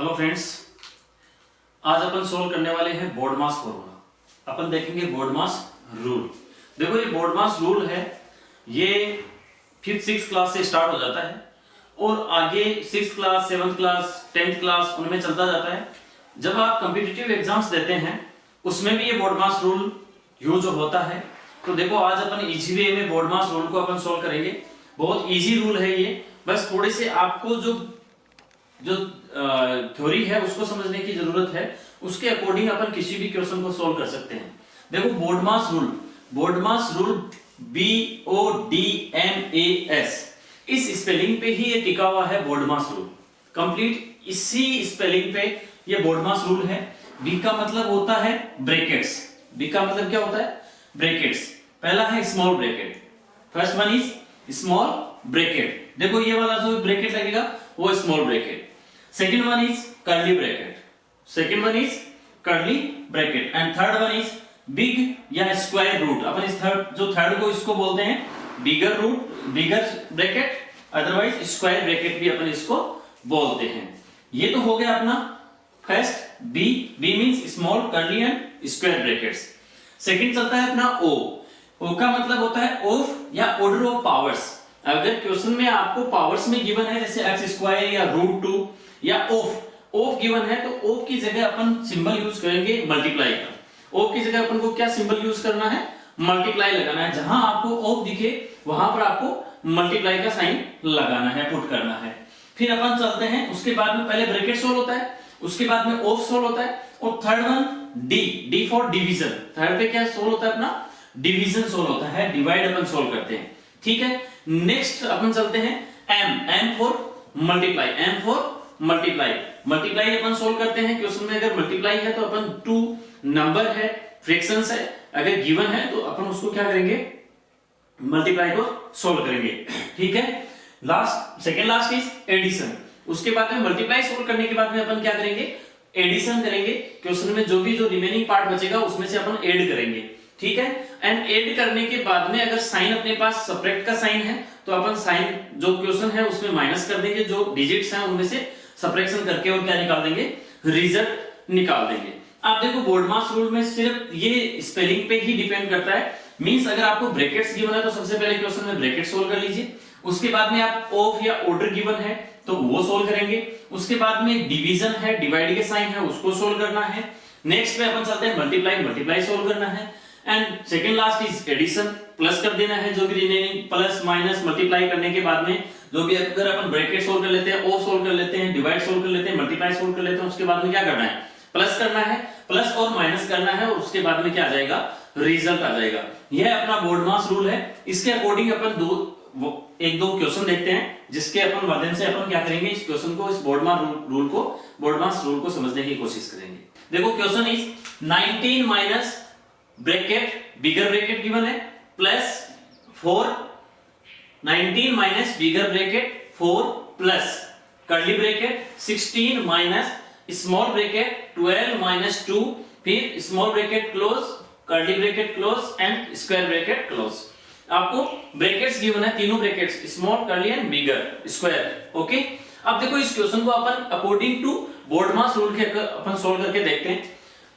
Hello friends, आज अपन solve करने वाले हैं बोर्ड मास फॉर्मूला। अपन देखेंगे बोर्ड मास रूल। देखो ये बोर्ड मास रूल है, ये 5th 6th क्लास से स्टार्ट हो जाता है और आगे 6th class 7th class 10th class उनमें चलता जाता है। जब आप कॉम्पिटिटिव एग्जाम्स देते हैं उसमें भी ये बोर्ड मास रूल यूज होता है। तो देखो आज अपन इजी वे में बोर्ड मास रूल को अपन सोल्व करेंगे। बहुत इजी रूल है ये, बस थोड़े से आपको जो थ्योरी है उसको समझने की जरूरत है। उसके अकॉर्डिंग अपन किसी भी क्वेश्चन को सोल्व कर सकते हैं। देखो बोर्ड मास रूल BODMAS, इस स्पेलिंग पे ही ये टिका हुआ है बोर्ड मास रूल। कंप्लीट इसी स्पेलिंग पे ये बोर्ड मास रूल है। बी का मतलब होता है ब्रैकेट्स। बी का मतलब क्या होता है? ब्रैकेट्स। पहला है small bracket, first one is small bracket. देखो ये वाला जो ब्रैकेट लगेगा वो small bracket. Second one is curly bracket, second one is curly bracket and third one is big या स्क्वायर रूट। अपन इस थर्ड को इसको बोलते हैं बिगर रूट, बिगर ब्रैकेट, अदरवाइज स्क्वायर ब्रैकेट भी अपन इसको बोलते हैं। ये तो हो गया अपना first B means small curly and square brackets. Second चलता है अपना ओ का मतलब होता है ऑफ या ऑर्डर ऑफ पावर्स। अगर क्वेश्चन में आपको पावर्स में गिवन है जैसे x स्क्वायर या √2 या ऑफ गिवन है तो ऑफ की जगह अपन सिंबल यूज करेंगे मल्टीप्लाई का। ऑफ की जगह अपन को क्या सिंबल यूज करना है? मल्टीप्लाई लगाना है। जहां आपको ऑफ दिखे वहां पर आपको मल्टीप्लाई का साइन लगाना है, पुट करना है। फिर अपन चलते हैं, उसके बाद में पहले ब्रैकेट सोल्व होता है, उसके बाद में ऑफ सोल्व होता है और third one D for division. Third पे क्या सोल्व होता है? अपना डिवीजन सोल्व होता है, डिवाइड अपन सोल्व करते हैं। ठीक है, नेक्स्ट अपन चलते हैं M for multiply, M for multiply. Multiply अपन सोल्व करते हैं। क्वेश्चन में अगर मल्टीप्लाई है तो अपन 2 नंबर है, फ्रैक्शंस है, अगर गिवन है तो अपन उसको क्या करेंगे? मल्टीप्लाई को सोल्व करेंगे। ठीक है, सेकंड लास्ट इज एडिशन। उसके बाद में मल्टीप्लाई सोल्व करने के बाद में अपन क्या करेंगे? एडिशन करेंगे। क्वेश्चन में जो रिमेनिंग पार्ट बचेगा उसमें से अपन ऐड करेंगे। ठीक है, एंड ऐड करने के बाद में अगर साइन अपने पास सब्ट्रैक्ट का साइन है तो अपन साइन जो क्वेश्चन है उसमें माइनस कर देंगे, जो डिजिट्स हैं उनमें से सब्ट्रैक्शन करके और क्या निकाल देंगे? रिजल्ट निकाल देंगे। आप देखो बोर्ड मास रूल में सिर्फ ये स्पेलिंग पे ही डिपेंड करता है। मींस अगर आपको ब्रैकेट्स गिवन है तो सबसे पहले क्वेश्चन में ब्रैकेट सोल्व कर लीजिए। उसके बाद में आप ऑफ या ऑर्डर गिवन है तो वो सोल्व करेंगे। उसके बाद में डिवीजन है, डिवाइड के साइन है, उसको सोल्व करना है। नेक्स्ट पे अपन चलते हैं मल्टीप्लाई सोल्व करना है and second last is addition, plus कर देना है जो भी रिमेनिंग, प्लस माइनस मल्टीप्लाई करने के बाद में जो भी अगर अपन ब्रैकेट सोल्व कर लेते हैं, ओ सोल्व कर लेते हैं, डिवाइड सोल्व कर लेते हैं, मल्टीप्लाई सोल्व कर लेते हैं, उसके बाद में क्या करना है? प्लस करना है, प्लस और माइनस करना है और उसके बाद में क्या आ जाएगा? रिजल्ट आ जाएगा। यह अपना बोर्ड मास रूल है। इसके अकॉर्डिंग अपन एक दो क्वेश्चन देखते हैं जिसके अपन माध्यम से अपन क्या करेंगे? इस क्वेश्चन को, इस बोर्ड मास रूल को समझने की कोशिश करेंगे। देखो question is 19 minus bracket bigger bracket given है plus 4, 19 minus bigger bracket 4 plus curly bracket 16 minus small bracket 12 minus 2, फिर small bracket close, curly bracket close and square bracket close. आपको ब्रैकेट्स गिवन है, तीनों brackets, small, curly and bigger, square. Okay, अब देखो इस question को अपन according to BODMAS rule के अपन सोल्व करके देखते हैं।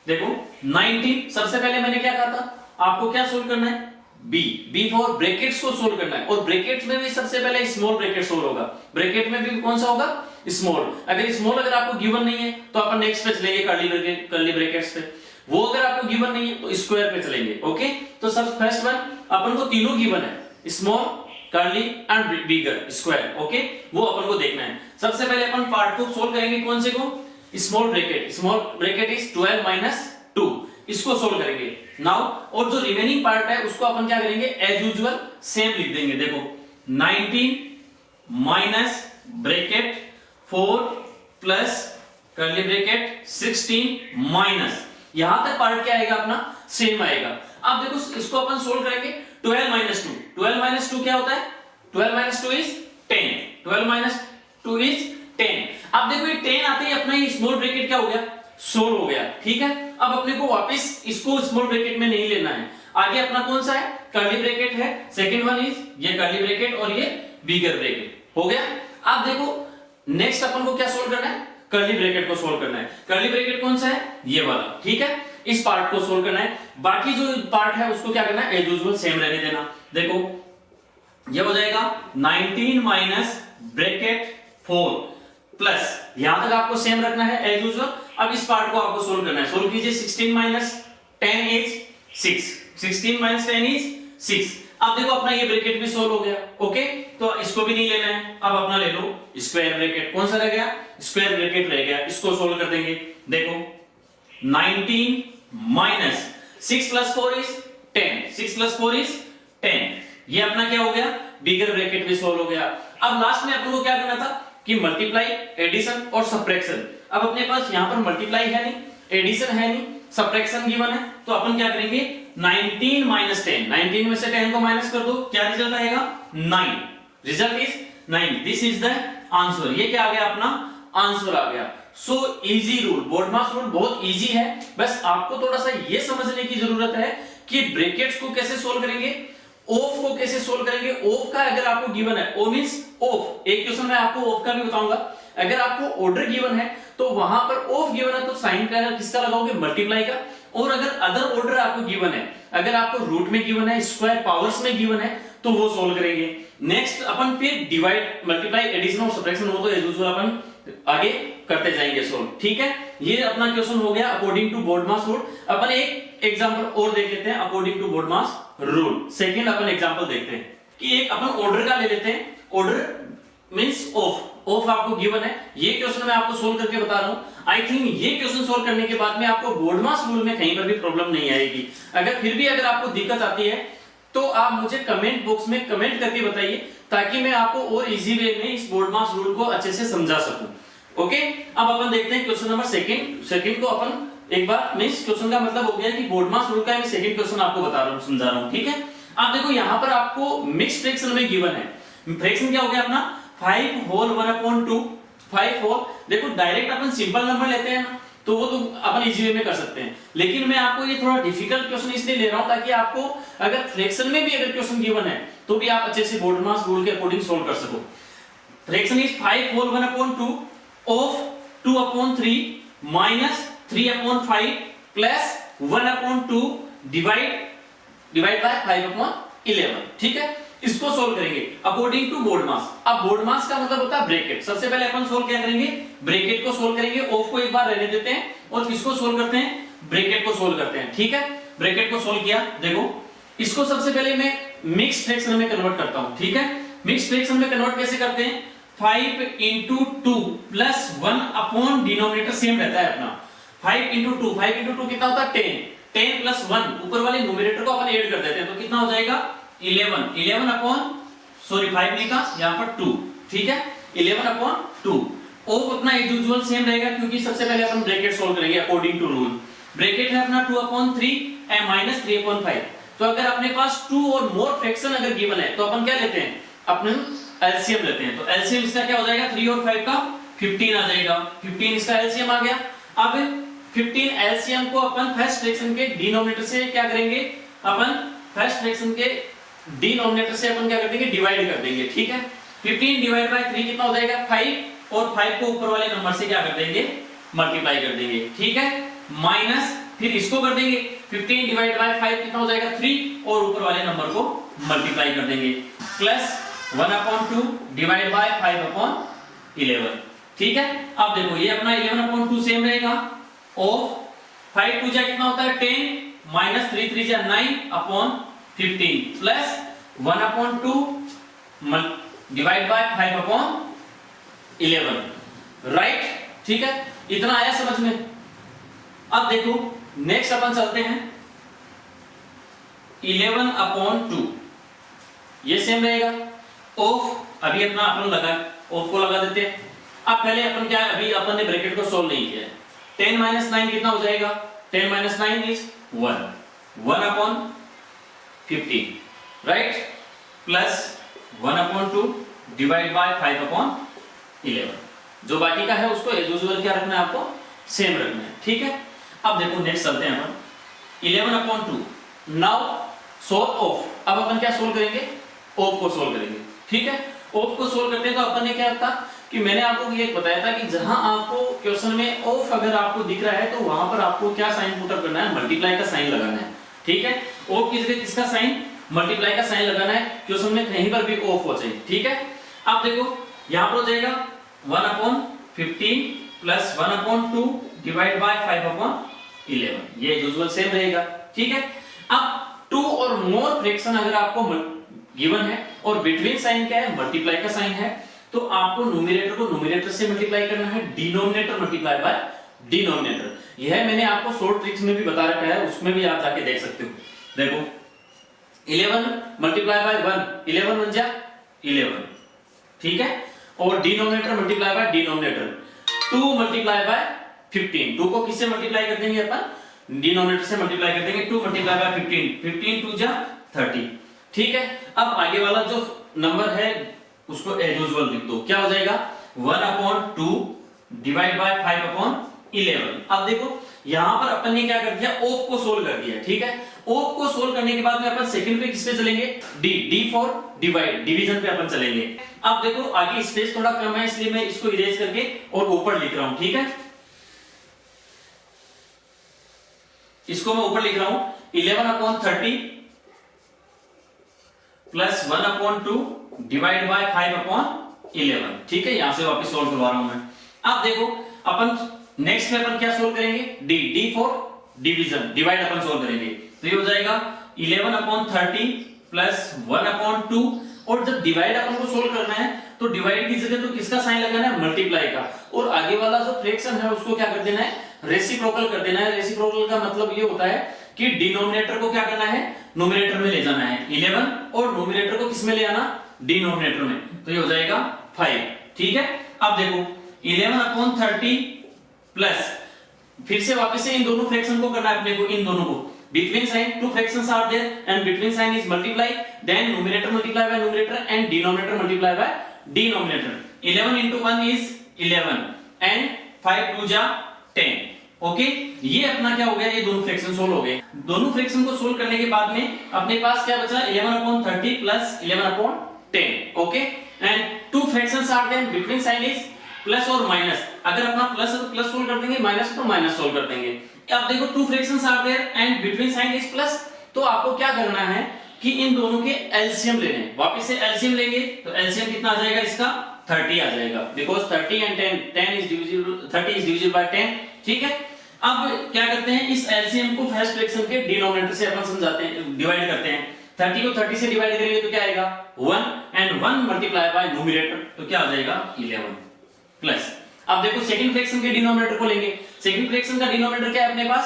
देखो 19, सबसे पहले मैंने क्या कहा था? आपको क्या सोल्व करना है? बी फॉर ब्रैकेट्स को सोल्व करना है और ब्रैकेट्स में भी सबसे पहले स्मॉल ब्रैकेट सोल्व होगा। ब्रैकेट में भी कौन सा होगा? स्मॉल। अगर आपको गिवन नहीं है तो अपन नेक्स्ट पे चलेंगे कर्ली ब्रैकेट्स पे। वो अगर आपको गिवन नहीं है तो स्क्वायर पे चलेंगे। ओके, तो सब फर्स्ट वन अपन को तीनों गिवन है, small, curly and bigger, square. Okay, वो अपन को देखना है। सबसे पहले अपन पार्ट को सोल्व करेंगे, कौन से को? स्मॉल ब्रैकेट इज 12 माइनस 2, इसको सोल्व करेंगे नाउ। और जो रिमेनिंग पार्ट है उसको अपन क्या करेंगे? एज यूजुअल सेम लिख देंगे। देखो 19 minus bracket 4 plus curly bracket 16 minus, यहां तक पार्ट क्या आएगा? अपना सेम आएगा। अब देखो इसको अपन सोल्व करेंगे 12 माइनस 2। 12 माइनस 2 क्या होता है? 12 माइनस 2 इज 10। 12 minus 2 is 10। अब देखो ये 10 आते ही अपना ये स्मॉल ब्रैकेट क्या हो गया? सोल्व हो गया। ठीक है, अब अपने को वापस इसको स्मॉल ब्रैकेट में नहीं लेना है। आगे अपना कौन सा है? कर्ली ब्रैकेट है। सेकंड वन इज ये कर्ली ब्रैकेट और ये बिगर ब्रैकेट हो गया। अब देखो नेक्स्ट अपन को क्या सोल्व करना है? कर्ली ब्रैकेट को सोल्व करना है। कर्ली ब्रैकेट कौन सा है? ये वाला, ठीक है। इस पार्ट को सोल्व करना है, बाकी जो पार्ट है उसको क्या करना है, एज यूजुअल सेम रहने देना। देखो ये हो जाएगा 19 माइनस ब्रैकेट 4 प्लस, यहां तक आपको सेम रखना है एज यूजुअल। अब इस पार्ट को आपको सोल्व करना है। सोल्व कीजिए, 16 माइनस 10 इज 6, 16 माइनस 10 इज 6। अब देखो अपना ये ब्रैकेट भी सोल्व हो गया, ओके। तो इसको भी नहीं लेना है, अब अपना ले लो स्क्वायर ब्रैकेट। कौन सा रह गया? स्क्वायर ब्रैकेट रह गया, इसको सोल्व कर देंगे। देखो 19 minus 6 plus 4 is 10, 6 plus 4 is 10। ये अपना क्या हो गया? बिगर ब्रैकेट भी सोल्व हो गया। अब लास्ट में अपन को क्या करना था कि मल्टीप्लाई, एडिशन और सब्ट्रैक्शन। अब अपने पास यहां पर मल्टीप्लाई है नहीं, एडिशन है नहीं, सब्ट्रैक्शन गिवन है, तो अपन क्या करेंगे 19 माइनस 10, 19 में से 10 को माइनस कर दो, क्या रिजल्ट आएगा 9। Result is 9। This is the answer. ये क्या आ गया? अपना आंसर आ गया। सो इजी रूल, बोर्डमास रूल बहुत इजी है, बस आपको थोड़ा सा ये समझने की जरूरत है कि ब्रैकेट्स को कैसे सोल्व करेंगे, ऑफ को कैसे सोल्व करेंगे। ऑफ का अगर आपको गिवन है, ओ मींस ऑफ, एक क्वेश्चन में आपको ऑफ का भी बताऊंगा। अगर आपको ऑर्डर गिवन है तो वहां पर ऑफ गिवन है तो साइन का किसका लगाओगे? मल्टीप्लाई का। और अगर अदर ऑर्डर आपको गिवन है, अगर आपको रूट में गिवन है, स्क्वायर पावर्स में गिवन है, तो वो सोल्व करेंगे। नेक्स्ट अपन फिर डिवाइड, मल्टीप्लाई, एडिशन और सब्ट्रैक्शन वो तो एज यूजुअल अपन आगे करते जाएंगे सोल्व, ठीक है। ये अपना क्वेश्चन हो गया अकॉर्डिंग टू बोर्डमास रूल। अपन एक एग्जांपल और देख लेते हैं according to BODMAS rule. Second अपन एग्जांपल देखते हैं कि एक अपन ऑर्डर का ले लेते हैं। ऑर्डर मींस ऑफ, ऑफ आपको गिवन है। ये क्वेश्चन मैं आपको सोल्व करके बता रहा हूं। आई थिंक ये क्वेश्चन सोल्व करने के बाद में आपको बोर्डमास रूल में कहीं पर भी प्रॉब्लम नहीं आएगी। अगर फिर भी अगर आपको दिक्कत आती है तो आप मुझे कमेंट बॉक्स में कमेंट करके बताइए, ताकि मैं आपको और इजी वे में इस बोर्डमास रूल को अच्छे से समझा सकूं। ओके, अब अपन देखते हैं क्वेश्चन नंबर सेकंड को अपन एक बार, मींस क्वेश्चन का मतलब हो गया कि बोर्डमास रूल का मैं सेकंड क्वेश्चन आपको बता रहा हूं, समझा रहा हूं, ठीक है। आप देखो यहां पर आपको मिक्स्ड फ्रैक्शन में गिवन है। फ्रैक्शन क्या हो गया अपना 5 होल 1/2, 5 होल। देखो डायरेक्ट अपन सिंपल नंबर लेते हैं ना, तो वो तो अपन इजी वे में कर सकते हैं, लेकिन मैं आपको ये थोड़ा डिफिकल्ट क्वेश्चन इसलिए ले रहा हूं ताकि आपको अगर फ्रैक्शन में भी अगर क्वेश्चन गिवन है तो भी आप अच्छे से बोर्डमास रूल के अकॉर्डिंग सोल्व कर सको। Fraction is 5 whole 1/2 of 2/3 minus 3/5 plus 1/2 divide by 5/11, ठीक है। इसको सोल्व करेंगे अकॉर्डिंग टू बोर्डमास। अब बोर्डमास का मतलब होता है ब्रैकेट। सबसे पहले अपन सोल्व क्या करेंगे? ब्रैकेट को सोल्व करेंगे। ऑफ को एक बार रहने देते हैं और किसको सोल्व करते हैं? ब्रैकेट को सोल्व करते हैं, ठीक है। ब्रैकेट को सोल्व किया, देखो इसको सबसे पहले मैं मिक्स्ड फ्रैक्शन में कन्वर्ट करता हूं, ठीक है। मिक्स्ड फ्रैक्शन में कन्वर्ट कैसे करते हैं? 5 into 2 plus 1 upon denominator same रहता है अपना। 5 into 2, 5 into 2 कितना होता है 10, 10 प्लस 1 ऊपर वाले न्यूमरेटर को अपन ऐड कर देते हैं, तो कितना हो जाएगा 11 अपॉन, सॉरी 5 लिखा यहां पर 2, ठीक है, 11/2। ऑफ अपना एज यूजुअल सेम रहेगा, क्योंकि सबसे पहले अपन ब्रैकेट सोल्व करेंगे अकॉर्डिंग टू रूल। ब्रैकेट है अपना 2/3 एंड माइनस 3/5। तो अगर अपने पास 2 और मोर फ्रैक्शन अगर गिवन है तो अपन क्या लेते हैं? अपन एलसीएम लेते हैं। तो एलसीएम इसका क्या हो जाएगा? 3 और 5 का 15 आ जाएगा। 15 इसका एलसीएम आ गया। अब 15 एलसीएम को अपन फर्स्ट फ्रैक्शन के डिनोमिनेटर से क्या करेंगे? अपन फर्स्ट फ्रैक्शन के डिनोमिनेटर से अपन क्या कर देंगे? डिवाइड कर देंगे, ठीक है। 15 डिवाइड बाय 3 कितना हो जाएगा? 5, और 5 को ऊपर वाले नंबर से क्या कर देंगे? मल्टीप्लाई कर देंगे, ठीक है। माइनस फिर इसको कर देंगे, 15 डिवाइड बाय 5 कितना हो जाएगा? 3, और ऊपर वाले नंबर को मल्टीप्लाई कर देंगे, प्लस 1/2 डिवाइड बाय 5/11, ठीक है। अब देखो ये अपना 11/2 सेम रहेगा। ऑफ 5 2 जा कितना होता है? 10 माइनस 3 3 जा 9/15 प्लस 1/2 डिवाइड बाय 5/11, राइट, ठीक है। इतना आया समझ में? अब देखो नेक्स्ट अपन चलते हैं 11/2, ये सेम रहेगा। ऑफ अभी अपना अपन लगा, ऑफ को लगा देते हैं। अब पहले अपन क्या, अभी अपन ने ब्रैकेट को सोल्व नहीं किया है। 10 माइनस 9 कितना हो जाएगा? 10 minus 9 is 1/15, right, plus 1/2 divide by 5/11। जो बाकी का है उसको एज यूजुअल क्या रखना है? आपको सेम रखना है, ठीक है। अब देखो नेक्स्ट चलते हैं अपन 11/2। Now solve of. अब अपन क्या सोल्व करेंगे? ऑफ को सोल्व करेंगे, ठीक है। ऑफ को सोल्व करते हैं तो अपन ने क्या था कि कि मैंने आपको ये बताया था कि जहां आपको क्वेश्चन में ऑफ अगर आपको दिख रहा है तो वहां पर आपको क्या साइन पुट अप करना है, मल्टीप्लाई का साइन लगाना है। ठीक है, ऑफ की जगह किसका साइन, मल्टीप्लाई का साइन लगाना है, क्वेश्चन में कहीं पर भी ऑफ हो जाए। ठीक है, अब देखो यहां पर हो जाएगा 1/15 प्लस 1/2 डिवाइड बाय 5/11, ये यूजुअल सेम रहेगा। ठीक है, अब 2 और मोर फ्रैक्शन अगर आपको गिवन है और बिटवीन साइन क्या है, मल्टीप्लाई का साइन है, तो आपको न्यूमरेटर को न्यूमरेटर से मल्टीप्लाई करना है, डिनोमिनेटर मल्टीप्लाई बाय डिनोमिनेटर। यह मैंने आपको शॉर्ट ट्रिक्स में भी बता रखा है, उसमें भी आप जाके देख सकते हो। देखो 11 मल्टीप्लाई बाय 1, 11 बन जा 11। ठीक है, और denominator multiply by denominator 2 multiply by 15, 2 को किससे मल्टीप्लाई कर देंगे अपन, डिनोमिनेटर से मल्टीप्लाई कर देंगे, 2 मल्टीप्लाई बाय 15, 15 2 जा 30। ठीक है, अब आगे वाला जो नंबर है उसको एज यूजुअल लिख दो, क्या हो जाएगा 1/2 डिवाइड बाय 5/11। अब देखो यहां पर अपन ने क्या कर दिया, ऑफ को सोल्व कर दिया। ठीक है, ऑफ को सोल्व करने के बाद में अपन सेकंड पे किस पे चलेंगे, डी फॉर डिवाइड, डिवीजन पे अपन चलेंगे। अब देखो आगे स्पेस थोड़ा कम है इसलिए मैं इसको इरेज करके और ऊपर लिख रहा हूं। ठीक है, इसको मैं ऊपर लिख रहा हूं 11/30 प्लस 1/2 डिवाइड बाय 5/11। ठीक है, यहां से वापस सोल्व करवा रहा हूं मैं। अब देखो अपन नेक्स्ट में अपन क्या सोल्व करेंगे, D for division, divide upon solve करेंगे, तो ये हो जाएगा 11/30 प्लस 1/2। और जब डिवाइड अपन को सोल्व करना है तो डिवाइड की जगह तो किसका साइन लगाना है, मल्टीप्लाई का, और आगे वाला जो फ्रैक्शन है उसको क्या कर देना है, रेसिप्रोकल कर देना है। रेसिप्रोकल का मतलब ये होता है कि डिनोमिनेटर को क्या करना है, न्यूमरेटर में ले जाना है 11, और न्यूमरेटर को किस में ले आना, डिनोमिनेटर में, तो ये हो जाएगा 5। ठीक है, अब देखो 11/30 प्लस, फिर से वापस से इन दोनों फ्रैक्शन को करना है अपने को, इन दोनों को between sign, two fractions are there and between sign is multiply, then numerator multiply by numerator and denominator multiply by denominator. 11 into 1 is 11 and 5 2 जा 10। ओके, ये अपना क्या हो गया, ये दोनों फ्रैक्शन सोल्व हो गए। दोनों फ्रैक्शन को सोल्व करने के बाद में अपने पास क्या बचा, 11/30 plus 11/10। Okay, and two fractions are there, between sign is plus और माइनस, अगर अपना प्लस है तो प्लस सोल्व कर देंगे, माइनस तो माइनस सोल्व कर देंगे। अब देखो two fractions are there and between sign is plus, तो आपको क्या करना है कि इन दोनों के एलसीएम लेने हैं। वापस से एलसीएम लेंगे तो एलसीएम कितना आ जाएगा इसका, 30 आ जाएगा, because 30 and 10 is divisible, 30 is divisible bye 10। ठीक है, अब क्या करते हैं, इस एलसीएम को फर्स्ट फ्रैक्शन के डिनोमिनेटर से अपन समझाते हैं, डिवाइड करते हैं। 30 को 30 से डिवाइड करेंगे तो क्या आएगा 1 एंड 1 मल्टीप्लाई बाय न्यूमरेटर, तो क्या आ जाएगा 11 प्लस। अब देखो सेकंड फ्रैक्शन के डिनोमिनेटर को लेंगे, सेकंड फ्रैक्शन का डिनोमिनेटर क्या है अपने पास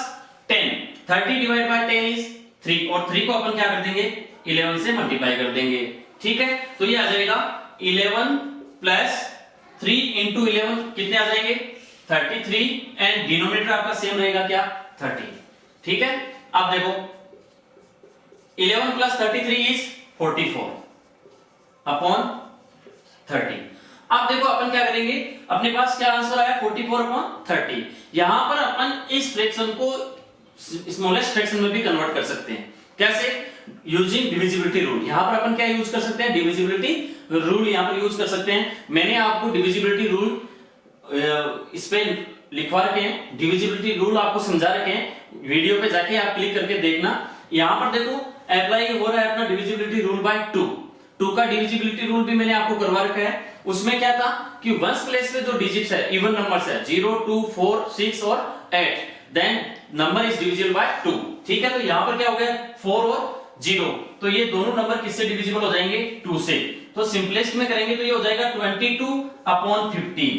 10, 30 डिवाइड बाय 10 इज 3, और 3 को अपन क्या कर देंगे 11 से मल्टीप्लाई कर देंगे। ठीक है, तो ये आ जाएगा 11 प्लस 3 इंटू 11 कितने आ जाएंगे 33, एंड डिनोमिनेटर आपका सेम रहेगा क्या 30। ठीक है, अब देखो 11 प्लस 33 इज 44 अपॉन 30। अब देखो अपन क्या करेंगे, अपने पास क्या आंसर आया 44/30। यहां पर अपन इस फ्रैक्शन को स्मॉलेस्ट फ्रैक्शन में भी कन्वर्ट कर सकते हैं, कैसे, यूजिंग डिविजिबिलिटी रूल। यहां पर अपन क्या यूज कर सकते हैं, डिविजिबिलिटी रूल यहां पर यूज कर सकते हैं। मैंने आपको डिविजिबिलिटी रूल इस पे लिखवा रखे हैं, डिविजिबिलिटी रूल आपको समझा रखे हैं, वीडियो पे जाके आप क्लिक करके देखना। यहां पर देखो अप्लाई हो रहा है अपना डिविजिबिलिटी रूल बाय 2 का डिविजिबिलिटी रूल भी मैंने आपको करवा रखा है। उसमें क्या था कि वंस प्लेस पे जो डिजिट्स है, इवन नंबर्स है 0 2 4 6 और 8, then number is divisible by 2। ठीक है, तो यहां पर क्या हो गया 4 और 0, तो ये दोनों नंबर किससे डिविजिबल हो जाएंगे 2 से। तो सिंपलेस्ट में करेंगे तो ये हो जाएगा 22/15।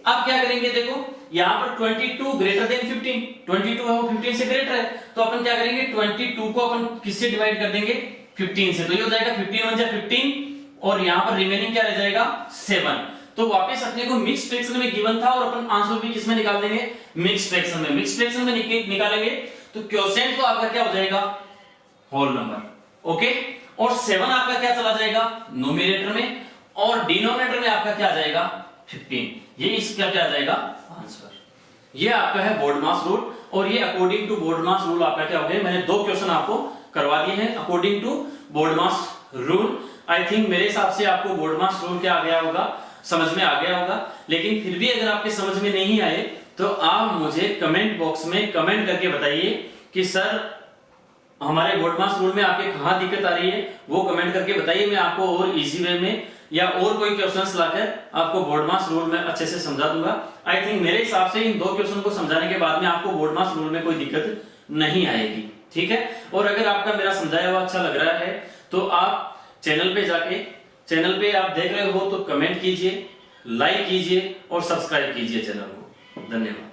अब क्या करेंगे, देखो यहां पर 22 ग्रेटर देन 15, 22 है वो 15 से ग्रेटर है, तो अपन क्या करेंगे 22 को अपन किससे डिवाइड कर देंगे 15 से, तो ये हो जाएगा 15 1 जा 15, और यहां पर रिमेनिंग क्या रह जाएगा 7। तो वापस अपने को मिक्स फ्रैक्शन में गिवन था और अपन आंसर भी किसमें निकाल देंगे, मिक्स फ्रैक्शन में। मिक्स फ्रैक्शन में निकालेंगे तो क्वोशिएंट तो आपका क्या हो जाएगा होल नंबर। ओके, और 7 आपका क्या चला जाएगा न्यूमरेटर में, और डिनोमिनेटर में आपका क्या आ जाएगा 15। ये इसका क्या आ जाएगा आंसर। ये आपका है बोर्डमास रूल, और ये अकॉर्डिंग टू बोर्डमास रूल आपका क्या हो गया, मैंने 2 क्वेश्चन आपको करवा दिए हैं according to BODMAS rule. I think मेरे हिसाब से आपको बोर्डमास रूल क्या आ गया होगा, समझ में आ गया होगा। लेकिन फिर भी अगर आपके समझ में नहीं आए तो आप मुझे कमेंट बॉक्स में कमेंट करके बताइए कि सर हमारे बोर्ड मास रूल में आपके कहां दिक्कत आ रही है, वो कमेंट करके बताइए। मैं आपको और इजी वे में या और कोई क्वेश्चंस लाकर आपको बोर्ड मास रूल में अच्छे से समझा दूंगा। आई थिंक मेरे हिसाब से इन 2 क्वेश्चन को समझाने के बाद में आपको बोर्ड मास रूल में कोई दिक्कत नहीं आएगी, ठीक है। और अगर आपका मेरा समझाया हुआ अच्छा लग रहा है तो आप चैनल पे जाके, चैनल पे आप देख रहे हो तो कमेंट कीजिए, लाइक कीजिए और सब्सक्राइब कीजिए चैनल को। धन्यवाद।